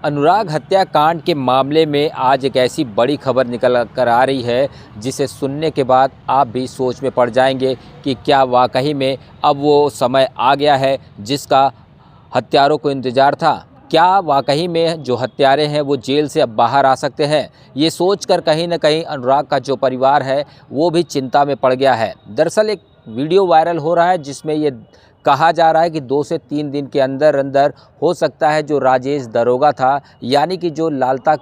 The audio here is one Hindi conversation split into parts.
अनुराग हत्याकांड के मामले में आज एक ऐसी बड़ी खबर निकल कर आ रही है जिसे सुनने के बाद आप भी सोच में पड़ जाएंगे कि क्या वाकई में अब वो समय आ गया है जिसका हत्यारों को इंतज़ार था। क्या वाकई में जो हत्यारे हैं वो जेल से अब बाहर आ सकते हैं। ये सोचकर कहीं ना कहीं अनुराग का जो परिवार है वो भी चिंता में पड़ गया है। दरअसल एक वीडियो वायरल हो रहा है जिसमें ये कहा जा रहा है कि 2 से 3 दिन के अंदर अंदर हो सकता है जो राजेश दरोगा था, यानी कि जो लालता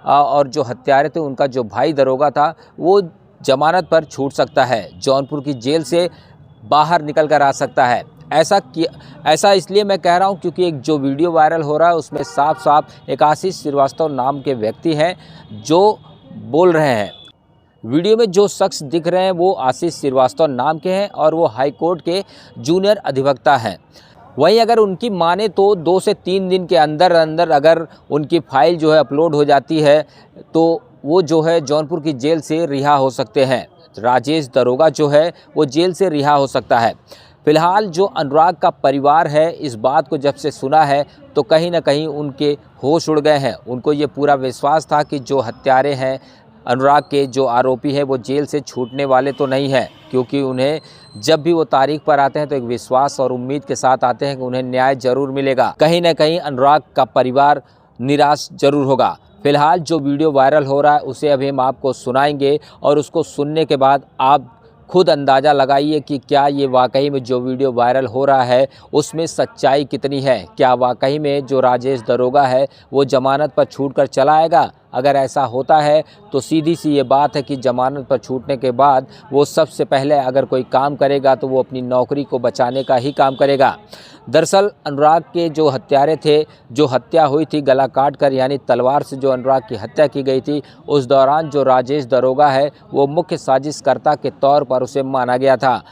और जो हत्यारे थे उनका जो भाई दरोगा था, वो जमानत पर छूट सकता है, जौनपुर की जेल से बाहर निकल कर आ सकता है। ऐसा इसलिए मैं कह रहा हूं क्योंकि एक जो वीडियो वायरल हो रहा है उसमें साफ साफ एक आशीष श्रीवास्तव नाम के व्यक्ति हैं जो बोल रहे हैं। वीडियो में जो शख्स दिख रहे हैं वो आशीष श्रीवास्तव नाम के हैं और वो हाई कोर्ट के जूनियर अधिवक्ता हैं। वहीं अगर उनकी माने तो 2 से 3 दिन के अंदर अंदर अगर उनकी फाइल जो है अपलोड हो जाती है तो वो जो है जौनपुर की जेल से रिहा हो सकते हैं। राजेश दरोगा जो है वो जेल से रिहा हो सकता है। फिलहाल जो अनुराग का परिवार है इस बात को जब से सुना है तो कहीं ना कहीं उनके होश उड़ गए हैं। उनको ये पूरा विश्वास था कि जो हत्यारे हैं अनुराग के, जो आरोपी हैं, वो जेल से छूटने वाले तो नहीं हैं, क्योंकि उन्हें जब भी वो तारीख पर आते हैं तो एक विश्वास और उम्मीद के साथ आते हैं कि उन्हें न्याय जरूर मिलेगा। कहीं ना कहीं अनुराग का परिवार निराश जरूर होगा। फिलहाल जो वीडियो वायरल हो रहा है उसे अभी हम आपको सुनाएंगे और उसको सुनने के बाद आप खुद अंदाज़ा लगाइए कि क्या ये वाकई में जो वीडियो वायरल हो रहा है उसमें सच्चाई कितनी है। क्या वाकई में जो राजेश दरोगा है वो जमानत पर छूट कर चला आएगा। अगर ऐसा होता है तो सीधी सी ये बात है कि जमानत पर छूटने के बाद वो सबसे पहले अगर कोई काम करेगा तो वो अपनी नौकरी को बचाने का ही काम करेगा। दरअसल अनुराग के जो हत्यारे थे, जो हत्या हुई थी गला काट कर, यानी तलवार से जो अनुराग की हत्या की गई थी, उस दौरान जो राजेश दरोगा है वो मुख्य साजिशकर्ता के तौर पर उसे माना गया था।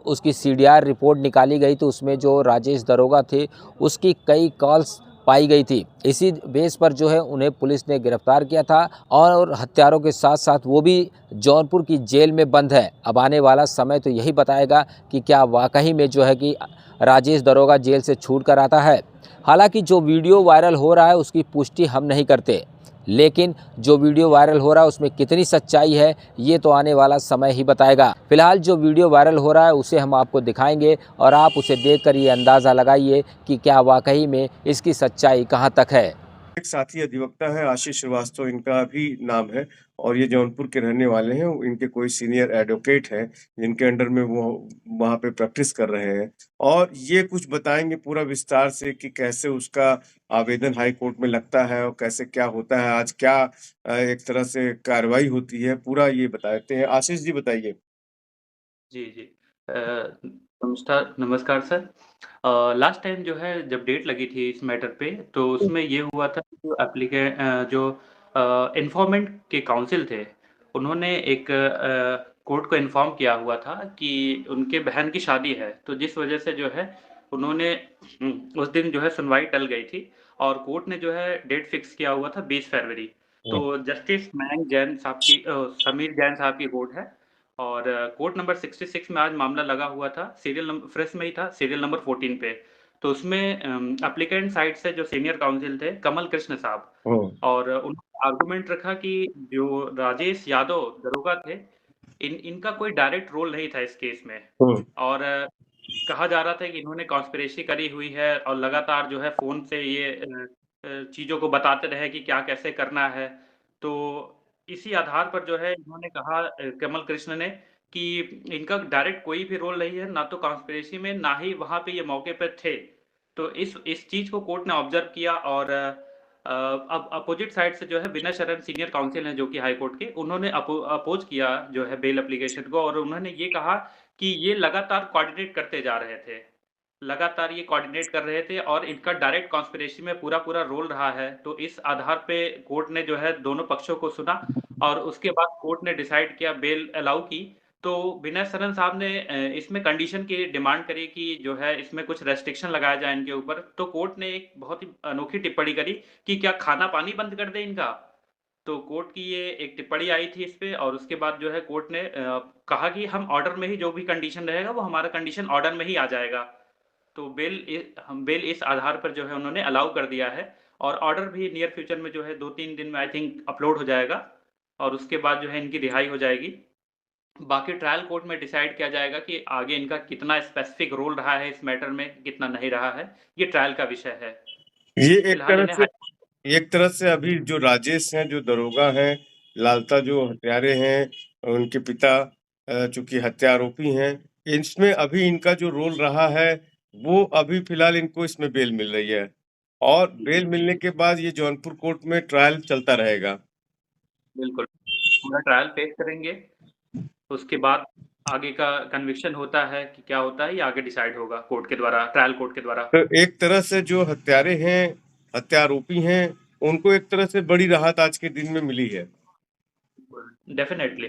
उसकी सीडीआर रिपोर्ट निकाली गई तो उसमें जो राजेश दरोगा थे उसकी कई कॉल्स पाई गई थी। इसी बेस पर जो है उन्हें पुलिस ने गिरफ्तार किया था और हत्यारों के साथ साथ वो भी जौनपुर की जेल में बंद है। अब आने वाला समय तो यही बताएगा कि क्या वाकई में जो है कि राजेश दरोगा जेल से छूट कर आता है। हालांकि जो वीडियो वायरल हो रहा है उसकी पुष्टि हम नहीं करते, लेकिन जो वीडियो वायरल हो रहा है उसमें कितनी सच्चाई है ये तो आने वाला समय ही बताएगा। फिलहाल जो वीडियो वायरल हो रहा है उसे हम आपको दिखाएंगे और आप उसे देखकर ये अंदाज़ा लगाइए कि क्या वाकई में इसकी सच्चाई कहाँ तक है। एक साथी अधिवक्ता है आशीष श्रीवास्तव, इनका भी नाम है और ये जौनपुर के रहने वाले हैं। इनके कोई सीनियर एडवोकेट हैं जिनके अंडर में वो वहाँ पे प्रैक्टिस कर रहे हैं और ये कुछ बताएंगे पूरा विस्तार से कि कैसे उसका आवेदन हाई कोर्ट में लगता है और कैसे क्या होता है, आज क्या एक तरह से कार्रवाई होती है, पूरा ये बताते हैं। आशीष जी बताइए। जी, जी। नमस्कार नमस्कार सर। लास्ट टाइम जो है जब डेट लगी थी इस मैटर पे, तो उसमें ये हुआ था कि जो इन्फॉर्मेंट के काउंसिल थे, उन्होंने एक कोर्ट को इन्फॉर्म किया हुआ था कि उनके बहन की शादी है। तो जिस वजह से जो है उन्होंने उस दिन जो है सुनवाई टल गई थी और कोर्ट ने जो है डेट फिक्स किया हुआ था 20 फरवरी। तो जस्टिस मयंक जैन साहब की समीर जैन साहब की कोर्ट है और कोर्ट नंबर 66 में आज मामला लगा हुआ था। सीरियल नंबर फ्रेश में ही था, सीरियल नंबर 14 पे। तो उसमें एप्लीकेंट साइड से जो सीनियर काउंसिल थे कमल कृष्ण साहब, और उन्होंने आर्गुमेंट रखा कि जो राजेश यादव दरोगा थे, इनका कोई डायरेक्ट रोल नहीं था इस केस में। और कहा जा रहा था कि इन्होंने कॉन्स्पिरेसी करी हुई है और लगातार जो है फ़ोन से ये चीज़ों को बताते रहे कि क्या कैसे करना है। तो इसी आधार पर जो है इन्होंने कहा, कमल कृष्ण ने, कि इनका डायरेक्ट कोई भी रोल नहीं है, ना तो कॉन्स्पिरेसी में, ना ही वहाँ पे ये मौके पे थे। तो इस चीज़ को कोर्ट ने ऑब्ज़र्व किया और अब अपोज़िट साइड से जो है विनय शरण सीनियर काउंसिल हैं जो कि हाई कोर्ट के, उन्होंने अपोज़ किया जो है बेल एप्लीकेशन को, और उन्होंने ये कहा कि ये लगातार कोऑर्डिनेट करते जा रहे थे। लगातार ये कोऑर्डिनेट कर रहे थे और इनका डायरेक्ट कॉन्स्पिरेसी में पूरा-पूरा रोल रहा है। तो इस आधार पे कोर्ट ने जो है दोनों पक्षों को सुना और उसके बाद कोर्ट ने डिसाइड किया, बेल अलाउ की। तो विनय सरन साहब ने इसमें कंडीशन की डिमांड करी कि जो है इसमें कुछ रेस्ट्रिक्शन लगाया जाए इनके ऊपर। तो कोर्ट ने एक बहुत ही अनोखी टिप्पणी करी कि क्या खाना-पानी बंद कर दें इनका? तो कोर्ट की ये एक टिप्पणी आई थी इस पे और उसके बाद जो है कोर्ट ने कहा कि हम ऑर्डर में ही जो भी कंडीशन रहेगा वो हमारा कंडीशन ऑर्डर में ही आ जाएगा। तो बेल हम बेल इस आधार पर जो है उन्होंने अलाउ कर दिया है और ऑर्डर भी नियर फ्यूचर में जो है 2-3 दिन में आई थिंक अपलोड हो जाएगा और उसके बाद जो है इनकी रिहाई हो जाएगी। बाकी ट्रायल कोर्ट में डिसाइड किया जाएगा कि आगे इनका कितना स्पेसिफिक रोल रहा है इस मैटर में, कितना नहीं रहा है, ये ट्रायल का विषय है। ये फिलहाल इन्हें एक तरह से अभी जो राजेश हैं, जो दरोगा हैं, लालता जो हत्यारे हैं, उनके पिता चूँकि हत्या आरोपी हैं, इसमें अभी इनका जो रोल रहा है, वो अभी फिलहाल इनको इसमें बेल मिल रही है और बेल मिलने के बाद ये जौनपुर कोर्ट में ट्रायल चलता रहेगा। बिल्कुल, पूरा ट्रायल फेस करेंगे, उसके बाद आगे का कन्विक्शन होता है कि क्या होता है, ये आगे डिसाइड होगा कोर्ट के द्वारा, ट्रायल कोर्ट के द्वारा। तो एक तरह से जो हत्यारे हैं, हत्या आरोपी हैं, उनको एक तरह से बड़ी राहत आज के दिन में मिली है। डेफिनेटली।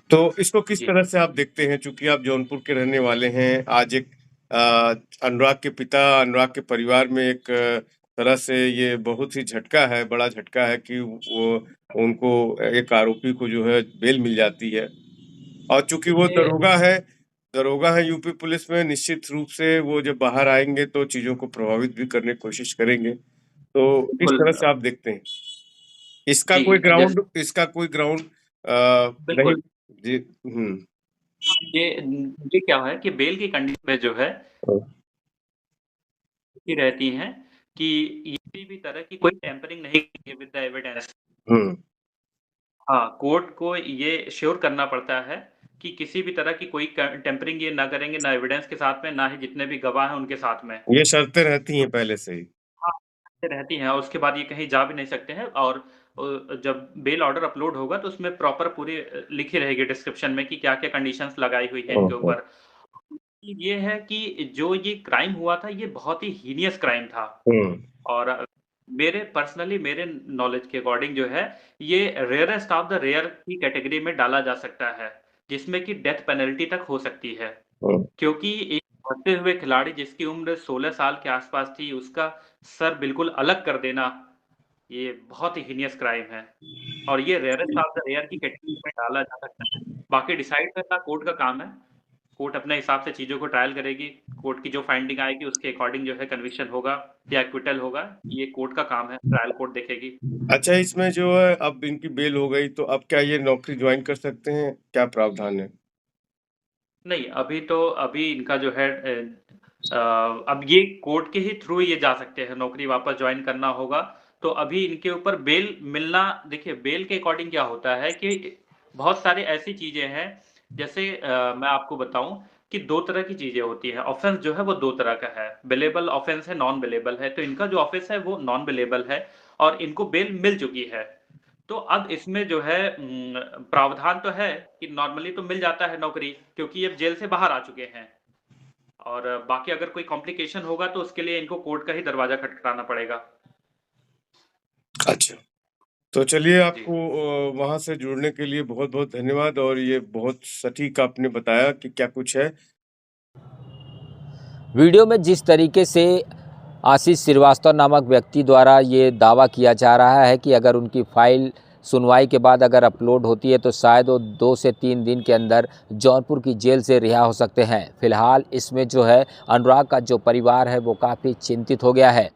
तो इसको किस जी। तरह से आप देखते हैं? चूँकि आप जौनपुर के रहने वाले हैं, आज एक अनुराग के पिता, अनुराग के परिवार में एक तरह से ये बहुत ही झटका है, बड़ा झटका है कि वो उनको एक आरोपी को जो है बेल मिल जाती है और चूँकि वो ये दरोगा है यूपी पुलिस में, निश्चित रूप से वो जब बाहर आएँगे तो चीज़ों को प्रभावित भी करने की कोशिश करेंगे। तो किस बिल्कुल, तरह से आप देखते हैं? जी, जैसे इसका कोई ग्राउंड नहीं बिल्कुल, जी हुँ। ये क्या है कि बेल की कंडीशन में जो है ये रहती हैं कि ये किसी भी तरह की कोई टेम्परिंग नहीं करेंगे विद द एविडेंस। हुँ, हाँ, कोर्ट को ये श्योर करना पड़ता है कि किसी भी तरह की कोई क टेम्परिंग ये ना करेंगे, ना एविडेंस के साथ में, ना ही जितने भी गवाह हैं उनके साथ में। ये शर्तें रहती हैं पहले से ही। हाँ, रहती हैं और उसके बाद ये कहीं जा भी नहीं सकते हैं और जब बेल ऑर्डर अपलोड होगा तो उसमें प्रॉपर पूरी लिखी रहेगी डिस्क्रिप्शन में कि क्या-क्या कंडीशंस लगाई हुई है इनके ओहो! ऊपर। ये है कि जो ये क्राइम हुआ था ये बहुत ही हीनियस क्राइम था हुँ, और मेरे नॉलेज के अकॉर्डिंग जो है ये रेयरेस्ट ऑफ द रेयर की कैटेगरी में डाला जा सकता है, जिसमें कि डेथ पेनल्टी तक हो सकती है। हुँ। क्योंकि एक बढ़ते हुए खिलाड़ी जिसकी उम्र 16 साल के आस-पास थी, उसका सर बिल्कुल अलग कर देना, ये बहुत ही हीनियस क्राइम है और ये रेयरेस्ट ऑफ द रेयर की कैटेगरी में डाला जा सकता है। बाकी डिसाइड करना कोर्ट का काम है। कोर्ट अपने हिसाब से चीज़ों को ट्रायल करेगी। कोर्ट की जो फाइंडिंग आएगी उसके अकॉर्डिंग जो है कन्विक्शन होगा या एक्विटल होगा, ये कोर्ट का काम है, ट्रायल कोर्ट देखेगी। अच्छा इसमें जो है अब इनकी बेल हो गई तो अब क्या ये नौकरी जॉइन कर सकते हैं? क्या प्रावधान है? नहीं, अभी इनका जो है अब ये कोर्ट के ही थ्रू ये जा सकते हैं, नौकरी वापस जॉइन करना होगा। तो अभी इनके ऊपर बेल मिलना देखिए बेल के अकॉर्डिंग क्या होता है कि बहुत सारी ऐसी चीज़ें हैं, जैसे मैं आपको बताऊँ कि 2 तरह की चीज़ें होती हैं। ऑफ़ेंस जो है वो 2 तरह का है, बेलेबल ऑफ़ेंस है, नॉन बेलेबल है। तो इनका जो ऑफ़ेंस है वो नॉन बेलेबल है और इनको बेल मिल चुकी है। तो अब इसमें जो है प्रावधान तो है कि नॉर्मली तो मिल जाता है नौकरी क्योंकि ये जेल से बाहर आ चुके हैं और बाकी अगर कोई कॉम्प्लिकेशन होगा तो उसके लिए इनको कोर्ट का ही दरवाज़ा खटखटाना पड़ेगा। अच्छा। तो चलिए जी। आपको वहाँ से जुड़ने के लिए बहुत-बहुत धन्यवाद और ये बहुत सटीक आपने बताया कि क्या कुछ है। वीडियो में जिस तरीके से आशीष श्रीवास्तव नामक व्यक्ति द्वारा ये दावा किया जा रहा है कि अगर उनकी फाइल सुनवाई के बाद अगर अपलोड होती है तो शायद वो 2 से 3 दिन के अंदर जौनपुर की जेल से रिहा हो सकते हैं। फिलहाल इसमें जो है अनुराग का जो परिवार है वो काफ़ी चिंतित हो गया है।